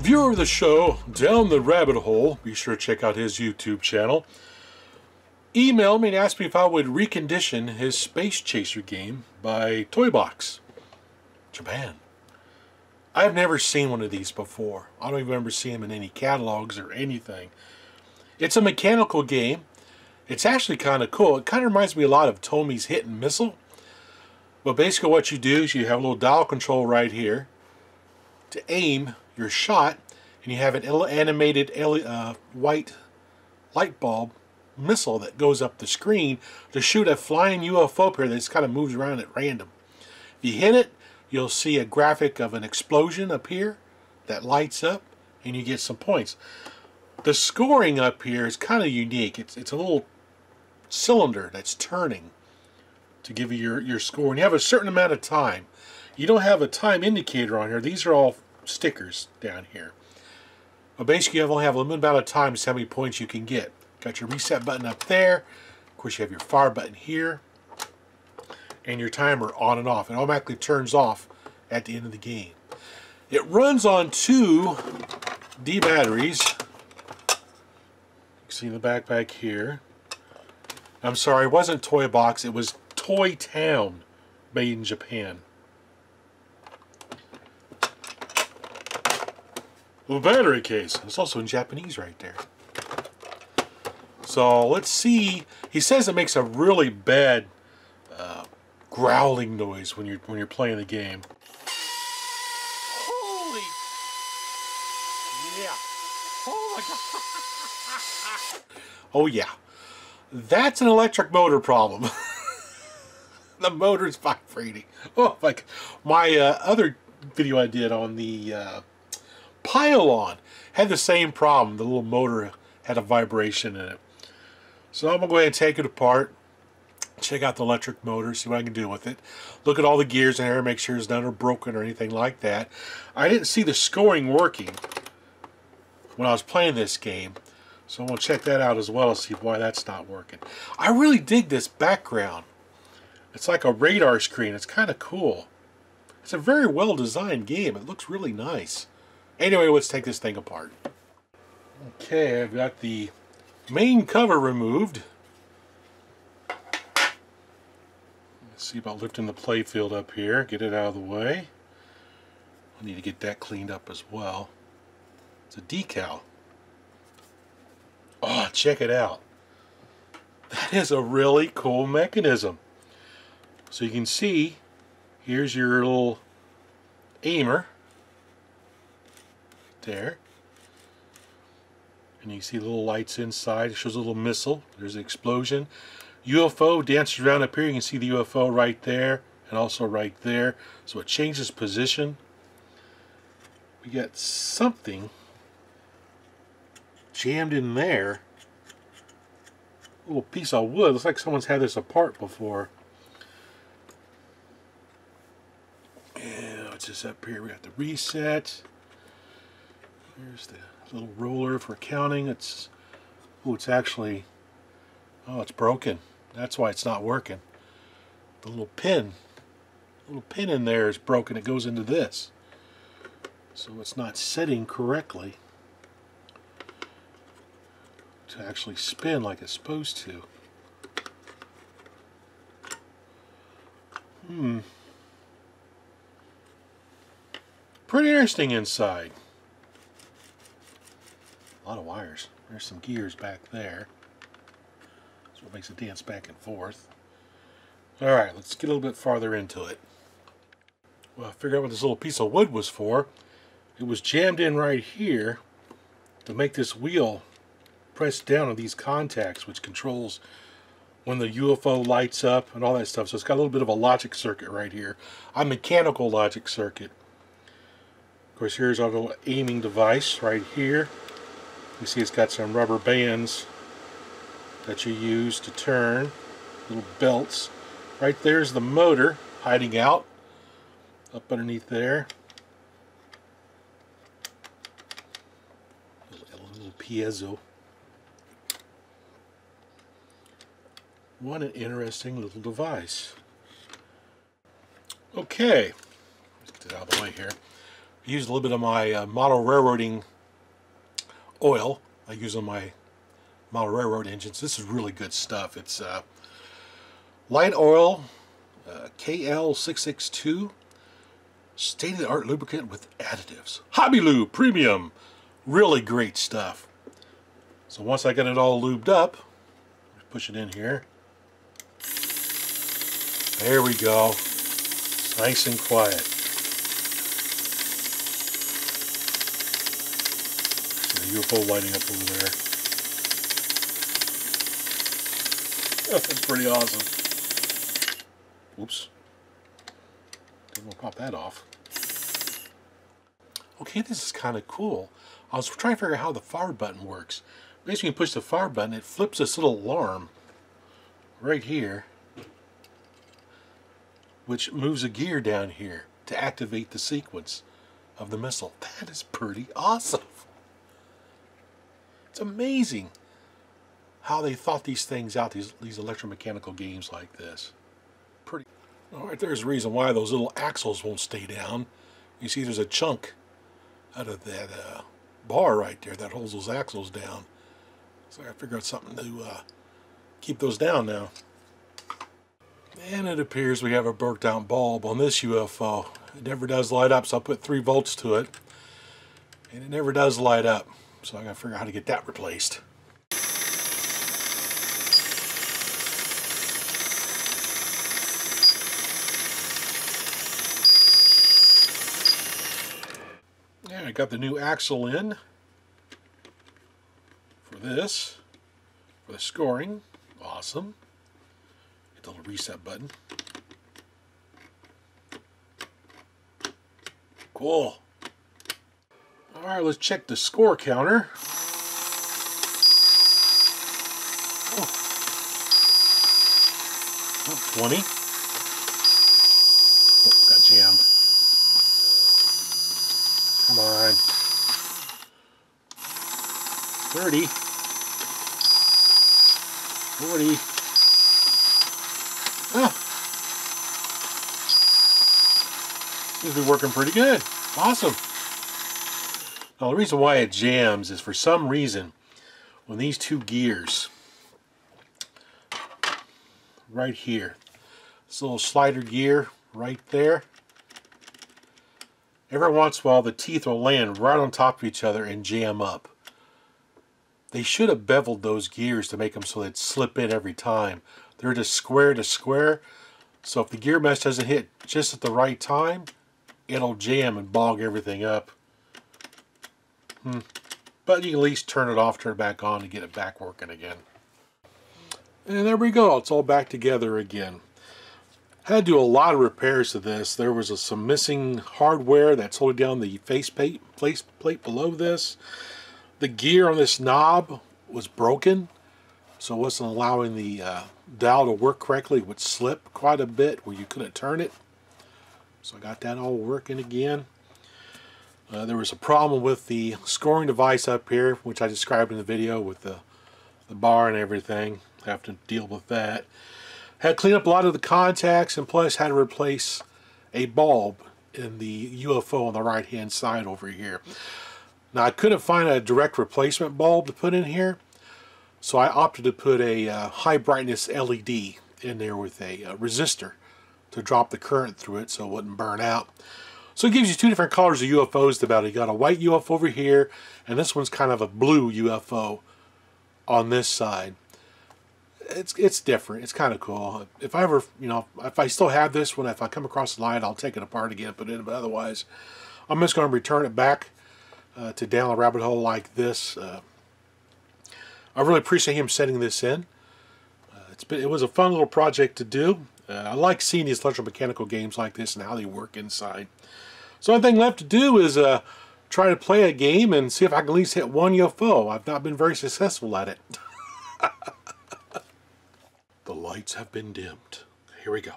Viewer of the show, Down the Rabbit Hole, be sure to check out his YouTube channel, emailed me and asked me if I would recondition his Space Chaser game by Toy Box, Japan. I've never seen one of these before. I don't even remember seeing them in any catalogs or anything. It's a mechanical game. It's actually kind of cool. It kind of reminds me a lot of Tommy's Hit and Missile. But basically what you do is you have a little dial control right here to aim your shot, and you have an animated white light bulb missile that goes up the screen to shoot a flying UFO up here that just kind of moves around at random. If you hit it, you'll see a graphic of an explosion up here that lights up, and you get some points. The scoring up here is kind of unique. It's a little cylinder that's turning to give you your score, and you have a certain amount of time. You don't have a time indicator on here. These are all stickers down here. But basically you only have a limited amount of time to see how many points you can get. Got your reset button up there. Of course you have your fire button here. And your timer on and off. It automatically turns off at the end of the game. It runs on 2 D batteries. You can see in the backpack here. I'm sorry, it wasn't Toy Box, it was Toy Town, made in Japan. The battery case. It's also in Japanese right there. So let's see. He says it makes a really bad growling noise when you're playing the game. Holy! Yeah. Oh my God. Oh yeah. That's an electric motor problem. The motor's vibrating. Oh my God. My other video I did on the Pile-On had the same problem. The little motor had a vibration in it. So I'm going to go ahead and take it apart, check out the electric motor, see what I can do with it. Look at all the gears in here, make sure none are broken or anything like that. I didn't see the scoring working when I was playing this game, so I'm going to check that out as well and see why that's not working. I really dig this background. It's like a radar screen. It's kind of cool. It's a very well designed game. It looks really nice. Anyway, let's take this thing apart. Okay, I've got the main cover removed. Let's see about lifting the playfield up here, get it out of the way. I need to get that cleaned up as well. It's a decal. Oh, check it out. That is a really cool mechanism. So you can see, here's your little aimer. There, and you see the little lights inside. It shows a little missile. There's the explosion. UFO dances around up here. You can see the UFO right there and also right there, so it changes position. We got something jammed in there, a little piece of wood. Looks like someone's had this apart before. And what's this up here? We got the reset. Here's the little ruler for counting. It's actually, oh, it's broken. That's why it's not working. The little pin in there is broken. It goes into this, so it's not setting correctly to actually spin like it's supposed to. Pretty interesting inside. A lot of wires. There's some gears back there. That's what makes it dance back and forth. Alright, let's get a little bit farther into it. Well, I figured out what this little piece of wood was for. It was jammed in right here to make this wheel press down on these contacts, which controls when the UFO lights up and all that stuff. So it's got a little bit of a logic circuit right here. A mechanical logic circuit. Of course, here's our little aiming device right here. You see it's got some rubber bands that you use to turn, little belts. Right there's the motor hiding out up underneath there. A little piezo. What an interesting little device. Okay, let's get it out of the way here. I used a little bit of my model railroading oil I use on my model railroad engines. This is really good stuff. It's light oil, KL662, state-of-the-art lubricant with additives. Hobby Lube Premium. Really great stuff. So once I get it all lubed up, push it in here. There we go. It's nice and quiet. See the UFO lighting up over there. Oh, that's pretty awesome. Oops. Didn't want to pop that off. Okay, this is kind of cool. I was trying to figure out how the fire button works. Basically, you push the fire button, it flips this little alarm right here, which moves a gear down here to activate the sequence of the missile. That is pretty awesome. It's amazing how they thought these things out, these electromechanical games like this. Pretty. All right, there's a reason why those little axles won't stay down. You see there's a chunk out of that bar right there that holds those axles down. So I gotta figure out something to keep those down now. And it appears we have a burnt out bulb on this UFO. It never does light up, so I'll put 3 volts to it. And it never does light up. So I gotta figure out how to get that replaced. Yeah, I got the new axle in for this, for the scoring. Awesome. Hit the little reset button. Cool. Alright, let's check the score counter. Oh, 20. Oh, got jammed. Come on. 30. 40. Ah. Seems to be working pretty good. Awesome. Now the reason why it jams is for some reason when these 2 gears right here, this little slider gear right there, every once in a while the teeth will land right on top of each other and jam up. They should have beveled those gears to make them so they'd slip in every time. They're just square to square, so if the gear mesh doesn't hit just at the right time, it'll jam and bog everything up. But you can at least turn it off, turn it back on, and get it back working again. And there we go. It's all back together again. Had to do a lot of repairs to this. There was some missing hardware that's holding down the faceplate below this. The gear on this knob was broken, so it wasn't allowing the dial to work correctly. It would slip quite a bit where you couldn't turn it. So I got that all working again. There was a problem with the scoring device up here, which I described in the video with the bar and everything. Have to deal with that. Had to clean up a lot of the contacts, and plus had to replace a bulb in the UFO on the right hand side over here. Now I couldn't find a direct replacement bulb to put in here, so I opted to put a high brightness LED in there with a resistor to drop the current through it so it wouldn't burn out. So it gives you 2 different colors of UFOs about it. You got a white UFO over here, and this one's kind of a blue UFO on this side. It's different. It's kind of cool. If I ever, if I still have this one, if I come across the light, I'll take it apart again and put it in. But otherwise, I'm just going to return it back to down the rabbit hole like this. I really appreciate him sending this in. It was a fun little project to do. I like seeing these electromechanical games like this and how they work inside. So the only thing left to do is try to play a game and see if I can at least hit 1 UFO. I've not been very successful at it. The lights have been dimmed. Here we go.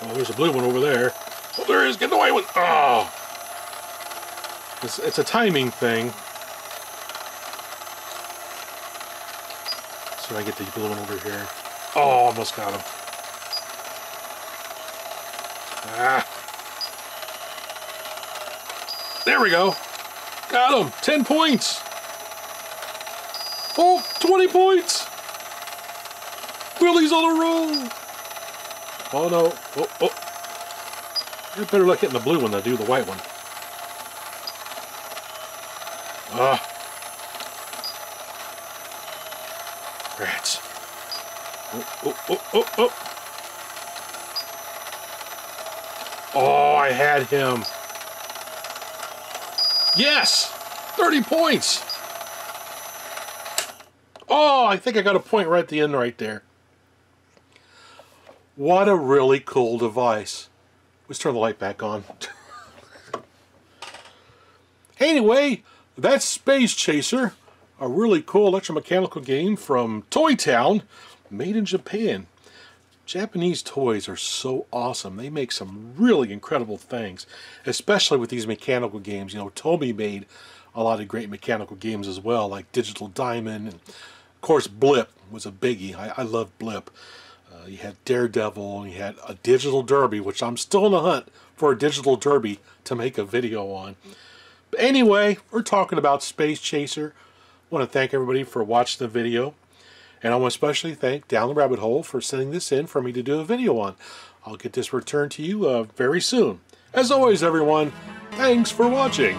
Oh, there's a blue one over there. Oh, there is. Get the white one. Oh. It's a timing thing. So I get the blue one over here. Oh, almost got him. There we go. Got him. 10 points. Oh, 20 points. Willie's on a roll. Oh, no. Oh, oh. You better luck hitting the blue one than I do the white one. Rats. Oh, oh, oh, oh, oh. Oh, I had him. Yes! 30 points! Oh, I think I got a point right at the end right there. What a really cool device. Let's turn the light back on. Anyway, that's Space Chaser, a really cool electromechanical game from Toy Town, made in Japan. Japanese toys are so awesome. They make some really incredible things, especially with these mechanical games. You know, Tomy made a lot of great mechanical games as well, like Digital Diamond, and of course Blip was a biggie. I love Blip. You had Daredevil, and you had a Digital Derby, which I'm still in the hunt for a Digital Derby to make a video on. But anyway, we're talking about Space Chaser. I want to thank everybody for watching the video. And I want to especially thank Down the Rabbit Hole for sending this in for me to do a video on. I'll get this returned to you very soon. As always, everyone, thanks for watching.